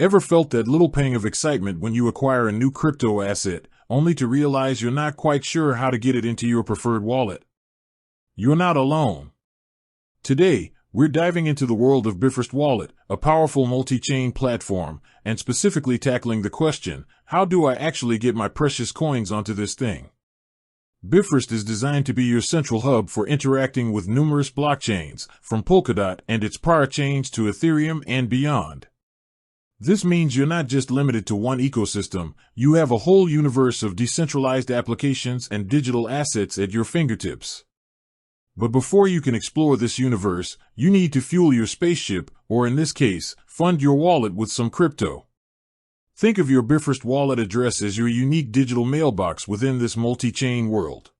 Ever felt that little pang of excitement when you acquire a new crypto asset, only to realize you're not quite sure how to get it into your preferred wallet? You're not alone. Today, we're diving into the world of Bifrost Wallet, a powerful multi-chain platform, and specifically tackling the question, how do I actually get my precious coins onto this thing? Bifrost is designed to be your central hub for interacting with numerous blockchains, from Polkadot and its prior chains to Ethereum and beyond. This means you're not just limited to one ecosystem, you have a whole universe of decentralized applications and digital assets at your fingertips. But before you can explore this universe, you need to fuel your spaceship, or in this case, fund your wallet with some crypto. Think of your Bifrost Wallet address as your unique digital mailbox within this multi-chain world.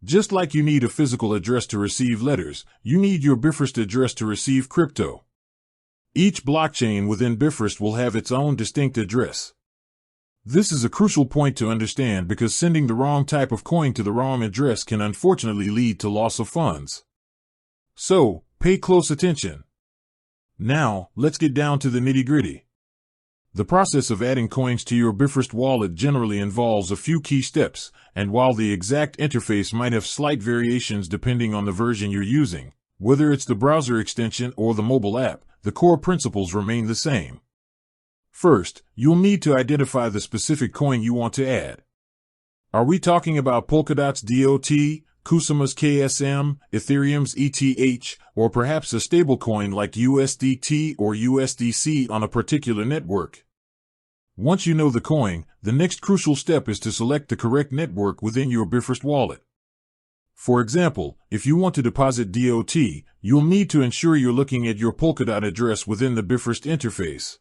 Just like you need a physical address to receive letters, you need your Bifrost address to receive crypto. Each blockchain within Bifrost will have its own distinct address. This is a crucial point to understand because sending the wrong type of coin to the wrong address can unfortunately lead to loss of funds. So, pay close attention. Now, let's get down to the nitty-gritty. The process of adding coins to your Bifrost wallet generally involves a few key steps, and while the exact interface might have slight variations depending on the version you're using, whether it's the browser extension or the mobile app, the core principles remain the same. First, you'll need to identify the specific coin you want to add. Are we talking about Polkadot's DOT, Kusuma's KSM, Ethereum's ETH, or perhaps a stablecoin like USDT or USDC on a particular network? Once you know the coin, the next crucial step is to select the correct network within your Bifrost wallet. For example, if you want to deposit DOT, you'll need to ensure you're looking at your Polkadot address within the Bifrost interface.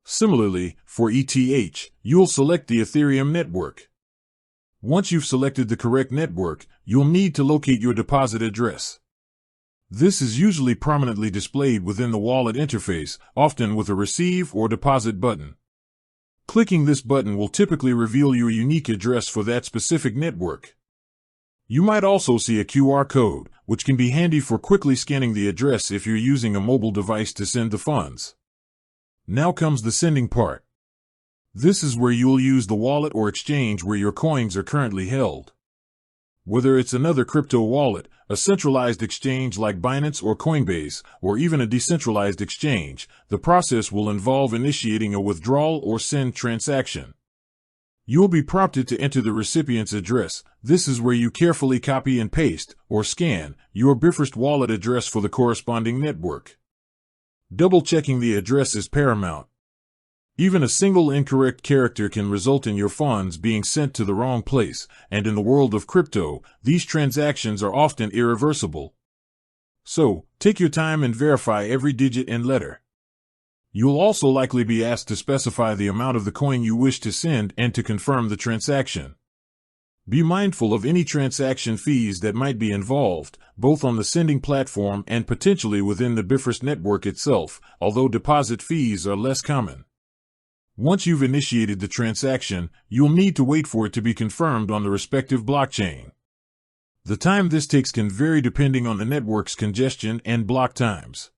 Similarly, for ETH, you'll select the Ethereum network. Once you've selected the correct network, you'll need to locate your deposit address. This is usually prominently displayed within the wallet interface, often with a receive or deposit button. Clicking this button will typically reveal your unique address for that specific network. You might also see a QR code, which can be handy for quickly scanning the address if you're using a mobile device to send the funds. Now comes the sending part. This is where you'll use the wallet or exchange where your coins are currently held. Whether it's another crypto wallet, a centralized exchange like Binance or Coinbase, or even a decentralized exchange, the process will involve initiating a withdrawal or send transaction. You'll be prompted to enter the recipient's address. This is where you carefully copy and paste, or scan, your Bifrost wallet address for the corresponding network. Double-checking the address is paramount. Even a single incorrect character can result in your funds being sent to the wrong place, and in the world of crypto, these transactions are often irreversible. So, take your time and verify every digit and letter. You'll also likely be asked to specify the amount of the coin you wish to send and to confirm the transaction. Be mindful of any transaction fees that might be involved, both on the sending platform and potentially within the Bifrost network itself, although deposit fees are less common. Once you've initiated the transaction, you'll need to wait for it to be confirmed on the respective blockchain. The time this takes can vary depending on the network's congestion and block times.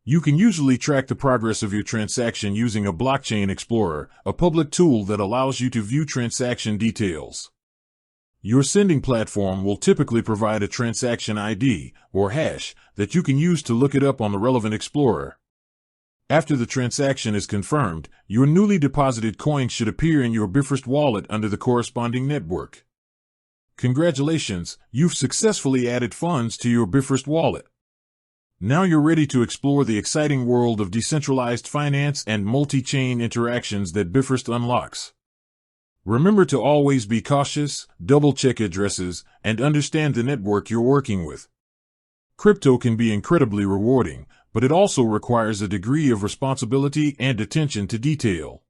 You can usually track the progress of your transaction using a blockchain explorer, a public tool that allows you to view transaction details. Your sending platform will typically provide a transaction ID, or hash, that you can use to look it up on the relevant explorer. After the transaction is confirmed, your newly deposited coin should appear in your Bifrost wallet under the corresponding network. Congratulations, you've successfully added funds to your Bifrost wallet. Now you're ready to explore the exciting world of decentralized finance and multi-chain interactions that Bifrost unlocks. Remember to always be cautious, double-check addresses, and understand the network you're working with. Crypto can be incredibly rewarding, but it also requires a degree of responsibility and attention to detail.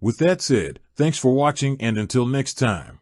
With that said, thanks for watching and until next time.